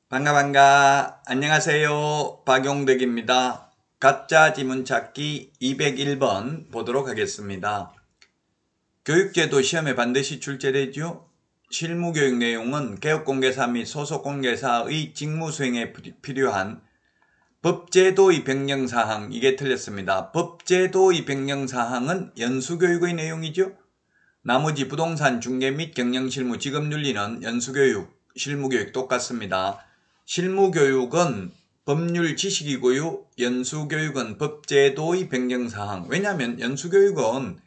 반가. 안녕하세요. 박용덕입니다. 가짜 지문 찾기 201번 보도록 하겠습니다. 교육제도 시험에 반드시 출제되죠. 실무교육 내용은 개업공개사 및 소속공개사의 직무수행에 필요한 법제도의 변경사항, 이게 틀렸습니다. 법제도의 변경사항은 연수교육의 내용이죠. 나머지 부동산 중개 및 경영실무 직업윤리는 연수교육, 실무교육 똑같습니다. 실무교육은 법률 지식이고요. 연수교육은 법제도의 변경사항. 왜냐하면 연수교육은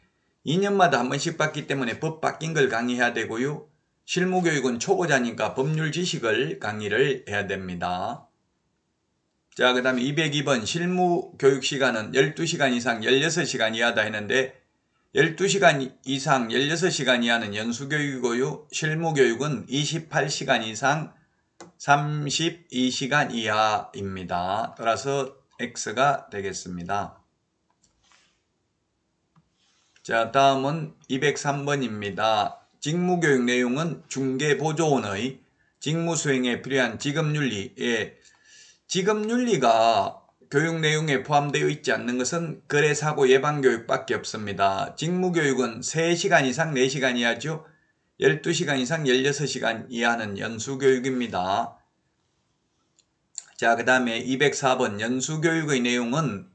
2년마다 한 번씩 받기 때문에 법 바뀐 걸 강의해야 되고요. 실무교육은 초보자니까 법률 지식을 강의를 해야 됩니다. 자, 그 다음에 202번 실무교육 시간은 12시간 이상 16시간 이하다 했는데 12시간 이상 16시간 이하는 연수교육이고요. 실무교육은 28시간 이상 32시간 이하입니다. 따라서 X가 되겠습니다. 자, 다음은 203번입니다. 직무교육 내용은 중개보조원의 직무수행에 필요한 직업윤리. 직업윤리가 교육 내용에 포함되어 있지 않는 것은 거래사고 예방교육밖에 없습니다. 직무교육은 3시간 이상 4시간 이하죠. 12시간 이상 16시간 이하는 연수교육입니다. 자, 그 다음에 204번 연수교육의 내용은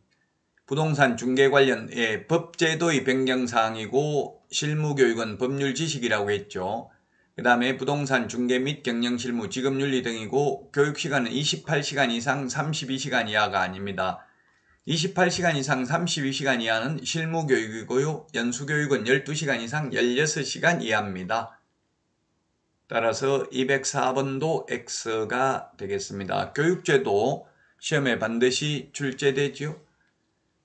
부동산 중개 관련의 법제도의 변경사항이고 실무교육은 법률 지식이라고 했죠. 그 다음에 부동산 중개 및 경영실무 직업윤리 등이고 교육시간은 28시간 이상 32시간 이하가 아닙니다. 28시간 이상 32시간 이하는 실무교육이고요. 연수교육은 12시간 이상 16시간 이하입니다. 따라서 204번도 X가 되겠습니다. 교육제도 시험에 반드시 출제되죠.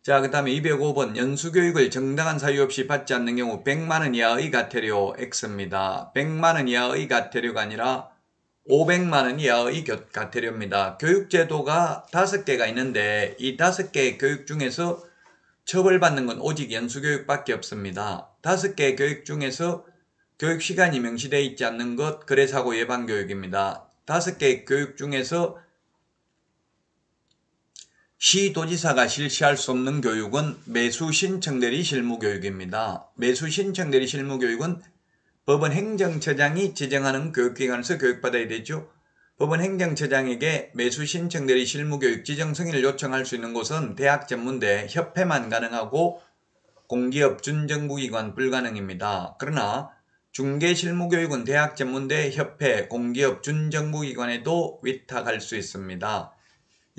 자, 그 다음에 205번 연수교육을 정당한 사유 없이 받지 않는 경우 100만원 이하의 과태료 X입니다. 100만원 이하의 과태료가 아니라 500만원 이하의 과태료입니다. 교육제도가 5개가 있는데 이 5개의 교육 중에서 처벌받는 건 오직 연수교육밖에 없습니다. 5개의 교육 중에서 교육시간이 명시되어 있지 않는 것 거래사고 예방교육입니다. 5개의 교육 중에서 시도지사가 실시할 수 없는 교육은 매수신청대리 실무교육입니다. 매수신청대리 실무교육은 법원 행정처장이 지정하는 교육기관에서 교육받아야 되죠. 법원 행정처장에게 매수신청대리 실무교육 지정 승인을 요청할 수 있는 곳은 대학전문대, 협회만 가능하고 공기업 준정부기관 불가능입니다. 그러나 중개실무교육은 대학전문대, 협회, 공기업 준정부기관에도 위탁할 수 있습니다.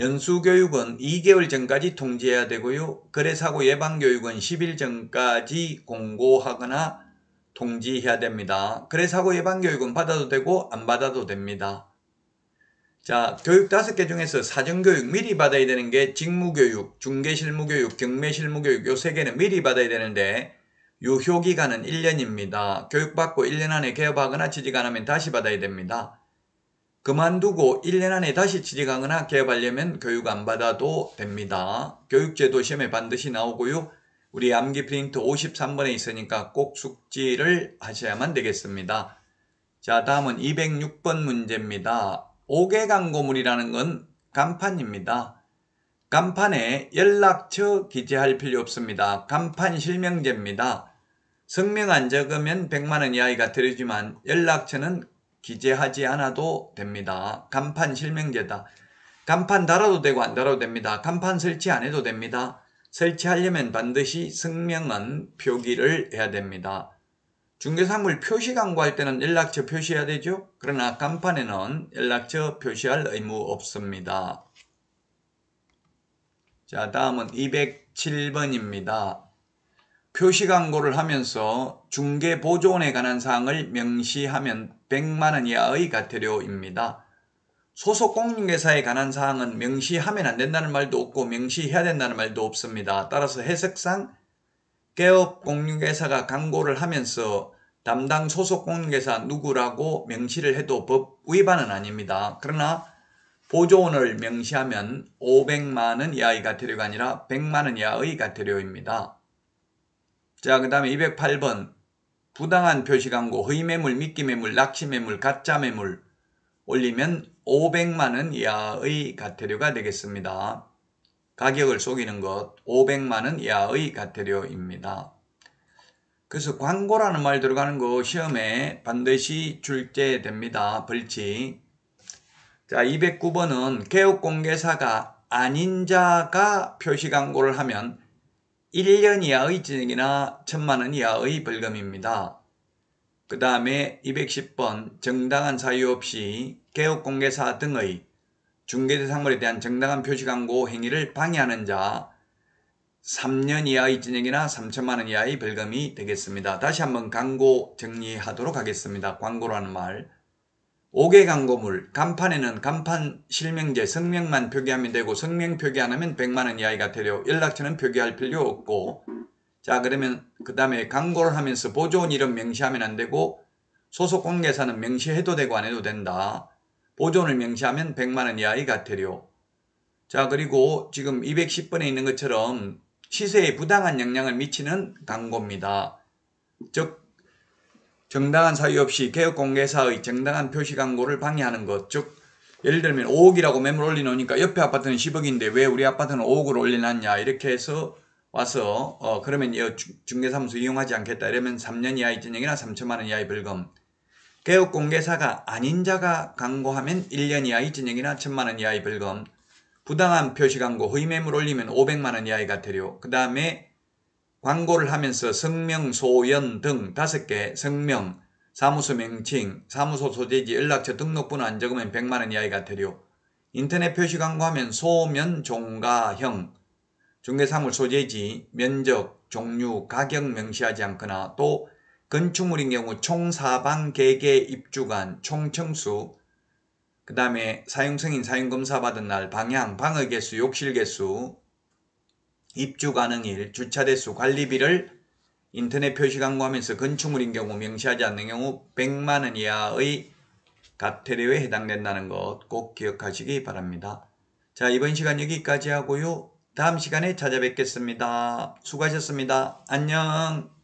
연수교육은 2개월 전까지 통지해야 되고요. 거래사고 예방교육은 10일 전까지 공고하거나 통지해야 됩니다. 거래사고 예방교육은 받아도 되고 안 받아도 됩니다. 자, 교육 5개 중에서 사전교육 미리 받아야 되는 게 직무교육, 중개실무교육, 경매실무교육 요 3개는 미리 받아야 되는데 유효기간은 1년입니다. 교육받고 1년 안에 개업하거나 취직 안 하면 다시 받아야 됩니다. 그만두고 1년 안에 다시 취직하거나 개업하려면 교육 안 받아도 됩니다. 교육제도 시험에 반드시 나오고요. 우리 암기 프린트 53번에 있으니까 꼭 숙지를 하셔야만 되겠습니다. 자, 다음은 206번 문제입니다. 5개 광고물이라는 건 간판입니다. 간판에 연락처 기재할 필요 없습니다. 간판 실명제입니다. 성명 안 적으면 100만원 이하의 과태료지만 연락처는 기재하지 않아도 됩니다. 간판 실명제다. 간판 달아도 되고 안 달아도 됩니다. 간판 설치 안 해도 됩니다. 설치하려면 반드시 성명은 표기를 해야 됩니다. 중개사물 표시 광고할 때는 연락처 표시해야 되죠. 그러나 간판에는 연락처 표시할 의무 없습니다. 자, 다음은 207번입니다. 표시 광고를 하면서 중개보조원에 관한 사항을 명시하면 100만원 이하의 과태료입니다. 소속공인회사에 관한 사항은 명시하면 안 된다는 말도 없고 명시해야 된다는 말도 없습니다. 따라서 해석상 개업공인회사가 광고를 하면서 담당 소속공인회사 누구라고 명시를 해도 법 위반은 아닙니다. 그러나 보조원을 명시하면 500만원 이하의 과태료가 아니라 100만원 이하의 과태료입니다. 자, 그 다음에 208번 부당한 표시광고, 허위매물, 미끼매물, 낚시매물, 가짜매물 올리면 500만원 이하의 과태료가 되겠습니다. 가격을 속이는 것 500만원 이하의 과태료입니다. 그래서 광고라는 말 들어가는 거 시험에 반드시 출제됩니다. 벌칙. 자, 209번은 개업공개사가 아닌 자가 표시광고를 하면 1년 이하의 징역이나 1000만원 이하의 벌금입니다. 그 다음에 210번 정당한 사유 없이 개업공개사 등의 중개대상물에 대한 정당한 표시광고 행위를 방해하는 자 3년 이하의 징역이나 3천만원 이하의 벌금이 되겠습니다. 다시 한번 광고 정리하도록 하겠습니다. 광고라는 말. 5개 광고물, 간판에는 간판 실명제, 성명만 표기하면 되고 성명 표기 안 하면 100만원 이하의 과태료, 연락처는 표기할 필요 없고, 자 그러면 그 다음에 광고를 하면서 보조원 이름 명시하면 안 되고 소속 공개사는 명시해도 되고 안 해도 된다. 보조원을 명시하면 100만원 이하의 과태료. 자 그리고 지금 210번에 있는 것처럼 시세에 부당한 영향을 미치는 광고입니다. 즉 정당한 사유 없이 개업공개사의 정당한 표시 광고를 방해하는 것. 즉 예를 들면 5억이라고 매물 올려놓으니까 옆에 아파트는 10억인데 왜 우리 아파트는 5억을 올려놨냐 이렇게 해서 와서 그러면 중개사무소 이용하지 않겠다 이러면 3년 이하의 징역이나 3천만원 이하의 벌금. 개업공개사가 아닌 자가 광고하면 1년 이하의 징역이나 1000만원 이하의 벌금. 부당한 표시광고 허위매물 올리면 500만원 이하의 과태료. 그 다음에 광고를 하면서 성명, 소연 등 5개 성명, 사무소 명칭, 사무소 소재지, 연락처 등록번호 안 적으면 100만원 이하의 과태료. 인터넷 표시광고하면 소면, 종가형, 중개사물 소재지, 면적, 종류, 가격 명시하지 않거나 또 건축물인 경우 총사방, 개개, 입주간, 총청수, 그 다음에 사용승인 사용검사 받은 날, 방향, 방의 개수, 욕실 개수, 입주 가능일, 주차 대수, 관리비를 인터넷 표시 광고하면서 건축물인 경우 명시하지 않는 경우 100만원 이하의 과태료에 해당된다는 것 꼭 기억하시기 바랍니다. 자, 이번 시간 여기까지 하고요. 다음 시간에 찾아뵙겠습니다. 수고하셨습니다. 안녕.